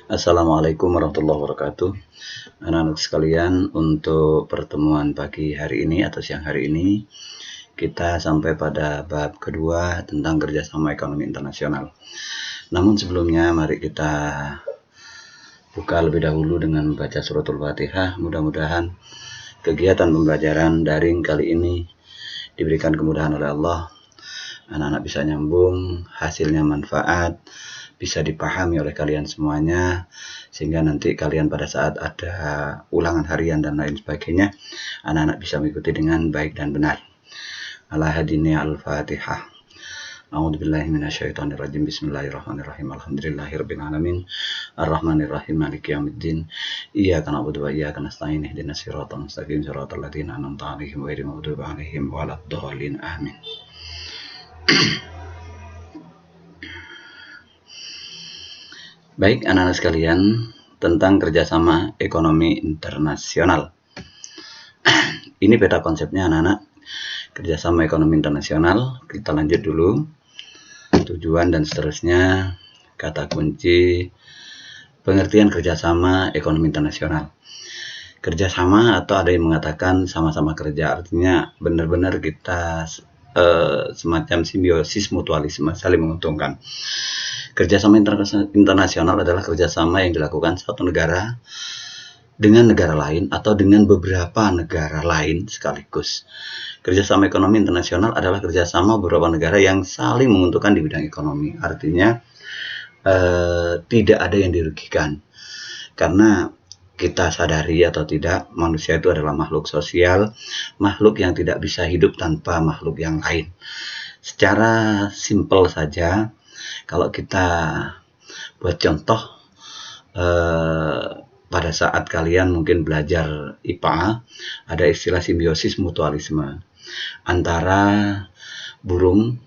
Assalamualaikum warahmatullahi wabarakatuh. Anak-anak sekalian, untuk pertemuan pagi hari ini atau siang hari ini, kita sampai pada bab kedua tentang kerjasama ekonomi internasional. Namun sebelumnya, mari kita buka lebih dahulu dengan membaca suratul Fatihah. Mudah-mudahan kegiatan pembelajaran daring kali ini diberikan kemudahan oleh Allah. Anak-anak bisa nyambung, hasilnya manfaat, bisa dipahami oleh kalian semuanya, sehingga nanti kalian pada saat ada ulangan harian dan lain sebagainya, anak-anak bisa mengikuti dengan baik dan benar. Ala hadini al-Fatihah. A'udzubillahi minasyaitonirrajim. Bismillahirrahmanirrahim. Alhamdulillahirabbil alamin. Arrahmanirrahim. Maliki yaumiddin. Iyyaka na'budu wa iyyaka nasta'in. Ihdinas siratal mustaqim. Siratal ladzina an'amta 'alaihim ghairil maghdubi 'alaihim waladdallin. Amin. Baik, anak-anak sekalian, tentang kerjasama ekonomi internasional. Ini beda konsepnya, anak-anak. Kerjasama ekonomi internasional, kita lanjut dulu. Tujuan dan seterusnya, kata kunci, pengertian kerjasama ekonomi internasional. Kerjasama atau ada yang mengatakan sama-sama kerja, artinya benar-benar kita semacam simbiosis mutualisme, saling menguntungkan. Kerjasama internasional adalah kerjasama yang dilakukan satu negara dengan negara lain atau dengan beberapa negara lain sekaligus. Kerjasama ekonomi internasional adalah kerjasama beberapa negara yang saling menguntungkan di bidang ekonomi. Artinya tidak ada yang dirugikan. Karena kita sadari atau tidak, manusia itu adalah makhluk sosial, makhluk yang tidak bisa hidup tanpa makhluk yang lain. Secara simpel saja, kalau kita buat contoh, pada saat kalian mungkin belajar IPA, ada istilah simbiosis mutualisme antara burung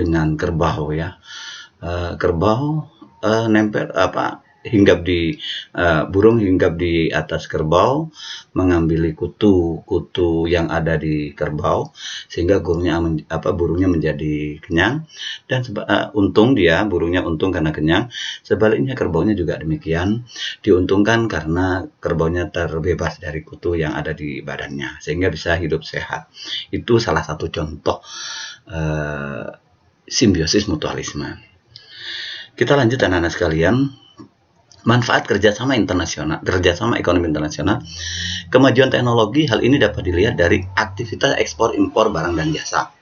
dengan kerbau ya. Kerbau nempel hinggap di burung hinggap di atas kerbau, mengambil kutu yang ada di kerbau, sehingga burungnya menjadi kenyang, dan burungnya untung karena kenyang. Sebaliknya kerbaunya juga demikian, diuntungkan karena kerbaunya terbebas dari kutu yang ada di badannya, sehingga bisa hidup sehat. Itu salah satu contoh simbiosis mutualisme. Kita lanjut, anak-anak sekalian. Manfaat kerjasama ekonomi internasional. Kemajuan teknologi, hal ini dapat dilihat dari aktivitas ekspor impor barang dan jasa.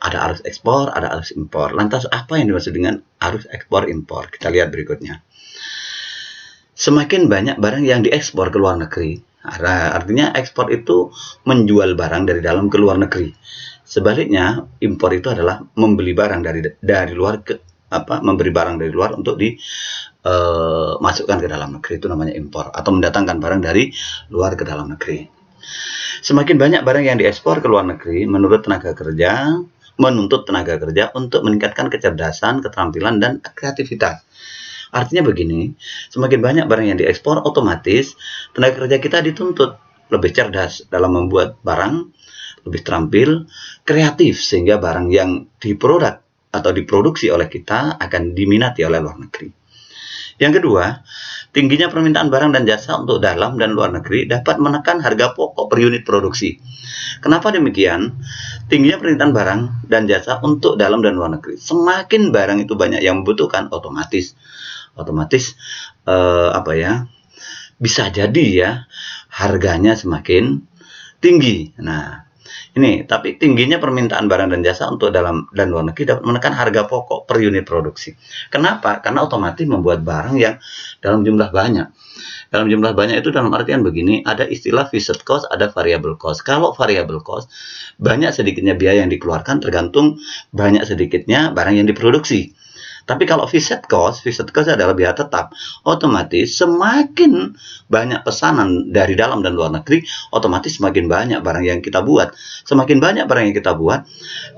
Ada arus ekspor, ada arus impor. Lantas apa yang dimaksud dengan arus ekspor impor? Kita lihat berikutnya. Semakin banyak barang yang diekspor ke luar negeri, artinya ekspor itu menjual barang dari dalam ke luar negeri. Sebaliknya, impor itu adalah membeli barang dari luar memberi barang dari luar untuk masukkan ke dalam negeri, itu namanya impor, atau mendatangkan barang dari luar ke dalam negeri. Semakin banyak barang yang diekspor ke luar negeri, menuntut tenaga kerja untuk meningkatkan kecerdasan, keterampilan, dan kreativitas. Artinya begini, semakin banyak barang yang diekspor, otomatis tenaga kerja kita dituntut lebih cerdas dalam membuat barang, lebih terampil, kreatif, sehingga barang yang diproduksi oleh kita akan diminati oleh luar negeri. Yang kedua, tingginya permintaan barang dan jasa untuk dalam dan luar negeri dapat menekan harga pokok per unit produksi. Kenapa demikian? Tingginya permintaan barang dan jasa untuk dalam dan luar negeri. Semakin barang itu banyak yang membutuhkan, otomatis bisa jadi ya harganya semakin tinggi. Nah, tapi tingginya permintaan barang dan jasa untuk dalam dan luar negeri dapat menekan harga pokok per unit produksi. Kenapa? Karena otomatis membuat barang yang dalam jumlah banyak. Dalam jumlah banyak itu dalam artian begini, ada istilah fixed cost, ada variable cost. Kalau variable cost, banyak sedikitnya biaya yang dikeluarkan tergantung banyak sedikitnya barang yang diproduksi. Tapi kalau fixed cost adalah biaya tetap. Otomatis semakin banyak pesanan dari dalam dan luar negeri, otomatis semakin banyak barang yang kita buat. Semakin banyak barang yang kita buat,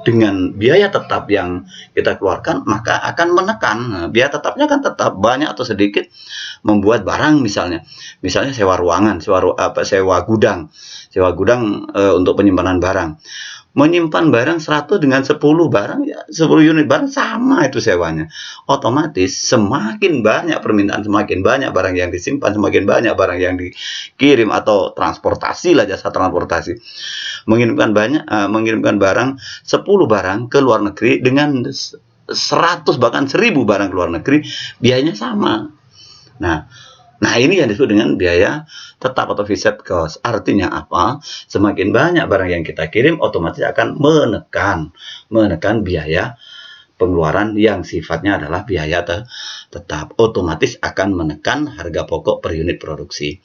dengan biaya tetap yang kita keluarkan, maka akan menekan. Biaya tetapnya kan tetap, banyak atau sedikit membuat barang misalnya sewa ruangan, sewa gudang untuk penyimpanan barang. menyimpan barang 100 dengan 10 barang, ya 10 unit barang sama itu sewanya. Otomatis semakin banyak permintaan, semakin banyak barang yang disimpan, semakin banyak barang yang dikirim atau transportasi lah, jasa transportasi. Mengirimkan barang 10 barang ke luar negeri dengan 100 bahkan 1000 barang ke luar negeri, biayanya sama. Nah, ini yang disebut dengan biaya tetap atau fixed cost. Artinya apa? Semakin banyak barang yang kita kirim, otomatis akan menekan biaya pengeluaran yang sifatnya adalah biaya tetap. Otomatis akan menekan harga pokok per unit produksi.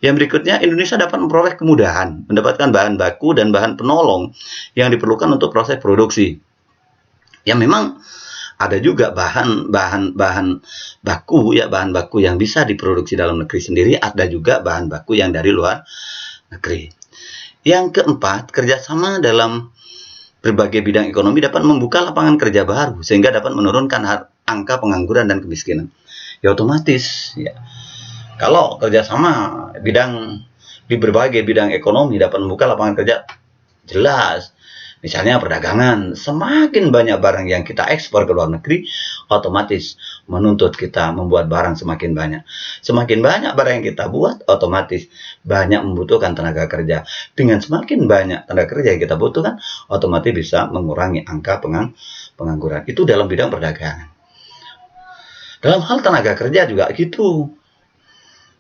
Yang berikutnya, Indonesia dapat memperoleh kemudahan mendapatkan bahan baku dan bahan penolong yang diperlukan untuk proses produksi. Ya, memang ada juga bahan baku yang bisa diproduksi dalam negeri sendiri, ada juga bahan baku yang dari luar negeri. Yang keempat, kerjasama dalam berbagai bidang ekonomi dapat membuka lapangan kerja baru sehingga dapat menurunkan angka pengangguran dan kemiskinan. Ya otomatis ya, kalau kerjasama di berbagai bidang ekonomi dapat membuka lapangan kerja, jelas. Misalnya perdagangan, semakin banyak barang yang kita ekspor ke luar negeri, otomatis menuntut kita membuat barang semakin banyak. Semakin banyak barang yang kita buat, otomatis banyak membutuhkan tenaga kerja. Dengan semakin banyak tenaga kerja yang kita butuhkan, otomatis bisa mengurangi angka pengangguran. Itu dalam bidang perdagangan. Dalam hal tenaga kerja juga gitu.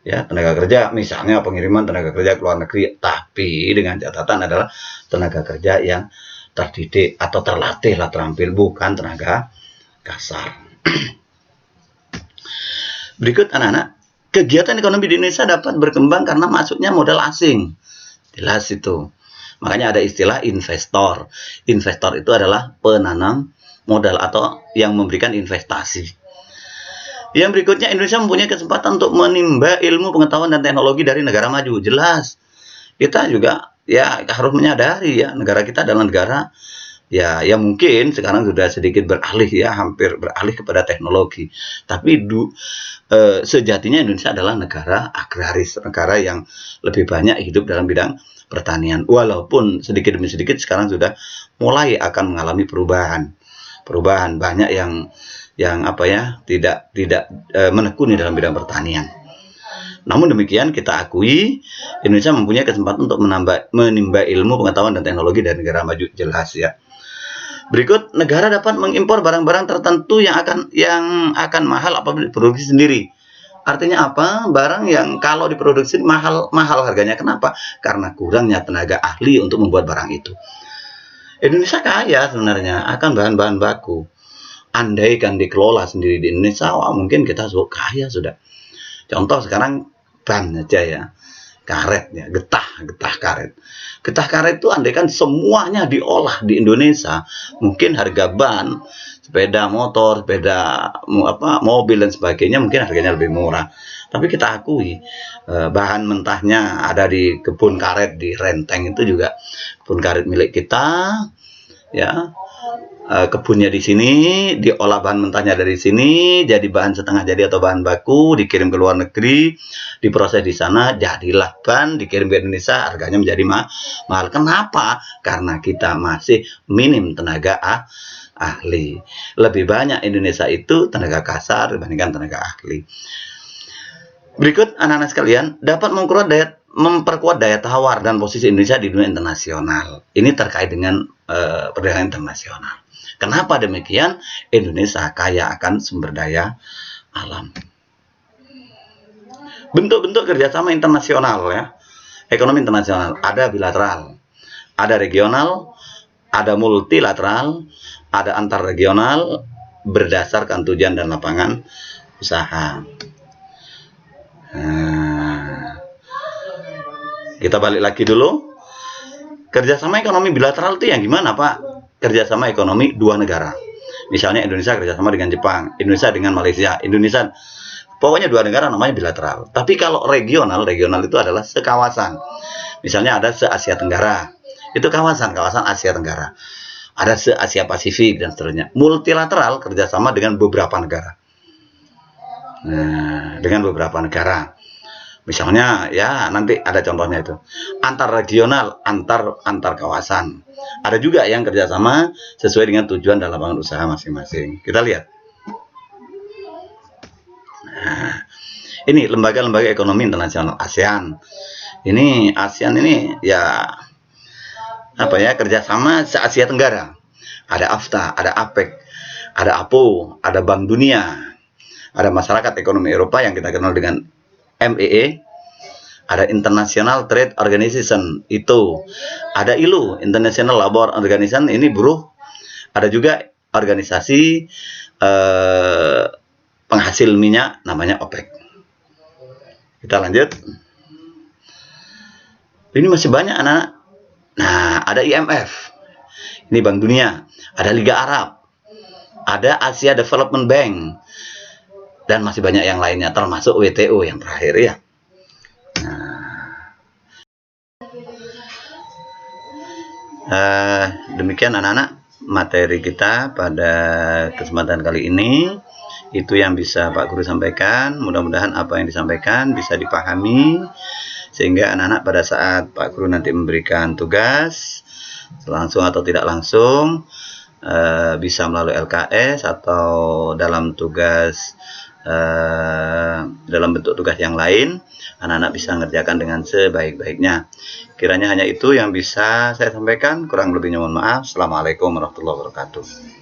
Ya, tenaga kerja, misalnya pengiriman tenaga kerja ke luar negeri, tapi dengan catatan adalah tenaga kerja yang terdidik atau terlatih lah, terampil, bukan tenaga kasar. Berikut anak-anak, kegiatan ekonomi di Indonesia dapat berkembang karena masuknya modal asing. Jelas itu. Makanya ada istilah investor. Investor itu adalah penanam modal atau yang memberikan investasi. Yang berikutnya, Indonesia mempunyai kesempatan untuk menimba ilmu, pengetahuan, dan teknologi dari negara maju. Jelas. Kita juga ya harus menyadari ya, negara kita adalah negara ya mungkin sekarang sudah sedikit beralih ya, hampir beralih kepada teknologi. Tapi sejatinya Indonesia adalah negara agraris, negara yang lebih banyak hidup dalam bidang pertanian. Walaupun sedikit demi sedikit sekarang sudah mulai akan mengalami perubahan banyak yang tidak menekuni dalam bidang pertanian. Namun demikian, kita akui Indonesia mempunyai kesempatan untuk menimba ilmu, pengetahuan, dan teknologi dari negara maju, jelas ya. Berikut, negara dapat mengimpor barang-barang tertentu yang akan mahal apabila diproduksi sendiri. Artinya apa? Barang yang kalau diproduksi mahal harganya. Kenapa? Karena kurangnya tenaga ahli untuk membuat barang itu. Indonesia kaya sebenarnya akan bahan-bahan baku. Andaikan dikelola sendiri di Indonesia, mungkin kita kaya sudah. Contoh sekarang ban aja ya, karet ya, getah karet. Getah karet itu andaikan semuanya diolah di Indonesia, mungkin harga ban, sepeda motor, mobil dan sebagainya mungkin harganya lebih murah. Tapi kita akui bahan mentahnya ada di kebun karet di Renteng, itu juga kebun karet milik kita ya. Kebunnya di sini, diolah bahan mentahnya dari sini, jadi bahan setengah jadi atau bahan baku, dikirim ke luar negeri, diproses di sana, jadilah ban, dikirim ke Indonesia, harganya menjadi mahal. Kenapa? Karena kita masih minim tenaga ahli. Lebih banyak Indonesia itu tenaga kasar dibandingkan tenaga ahli. Berikut anak-anak sekalian, dapat memperkuat daya tawar dan posisi Indonesia di dunia internasional. Ini terkait dengan perdagangan internasional. Kenapa demikian? Indonesia kaya akan sumber daya alam. Bentuk-bentuk kerjasama internasional ya, ekonomi internasional, ada bilateral, ada regional, ada multilateral, ada antar regional berdasarkan tujuan dan lapangan usaha. Kita balik lagi dulu. Kerjasama ekonomi bilateral itu yang gimana, Pak? Kerjasama ekonomi dua negara. Misalnya Indonesia kerjasama dengan Jepang, Indonesia dengan Malaysia, Indonesia, pokoknya dua negara namanya bilateral. Tapi kalau regional itu adalah sekawasan. Misalnya ada se-Asia Tenggara, itu kawasan Asia Tenggara. Ada se-Asia Pasifik dan seterusnya. Multilateral kerjasama dengan beberapa negara. Misalnya ya nanti ada contohnya itu. Antar regional, antar kawasan. Ada juga yang kerjasama sesuai dengan tujuan dan lapangan usaha masing-masing. Kita lihat. Nah, ini lembaga-lembaga ekonomi internasional ASEAN. Ini ASEAN ini ya kerjasama se-Asia Tenggara. Ada AFTA, ada APEC, ada APO, ada Bank Dunia, ada Masyarakat Ekonomi Eropa yang kita kenal dengan MEE, ada International Trade Organization, itu ada ILO, International Labour Organization, ini buruh. Ada juga organisasi penghasil minyak namanya OPEC. Kita lanjut. Ini masih banyak anak-anak. Nah, ada IMF, ini Bank Dunia, ada Liga Arab, ada Asia Development Bank, dan masih banyak yang lainnya, termasuk WTO yang terakhir ya. Demikian anak-anak materi kita pada kesempatan kali ini. Itu yang bisa Pak Guru sampaikan. Mudah-mudahan apa yang disampaikan bisa dipahami, sehingga anak-anak pada saat Pak Guru nanti memberikan tugas langsung atau tidak langsung, bisa melalui LKS atau dalam tugas dalam bentuk tugas yang lain, anak-anak bisa mengerjakan dengan sebaik-baiknya. Kiranya hanya itu yang bisa saya sampaikan, kurang lebihnya mohon maaf. Assalamualaikum warahmatullahi wabarakatuh.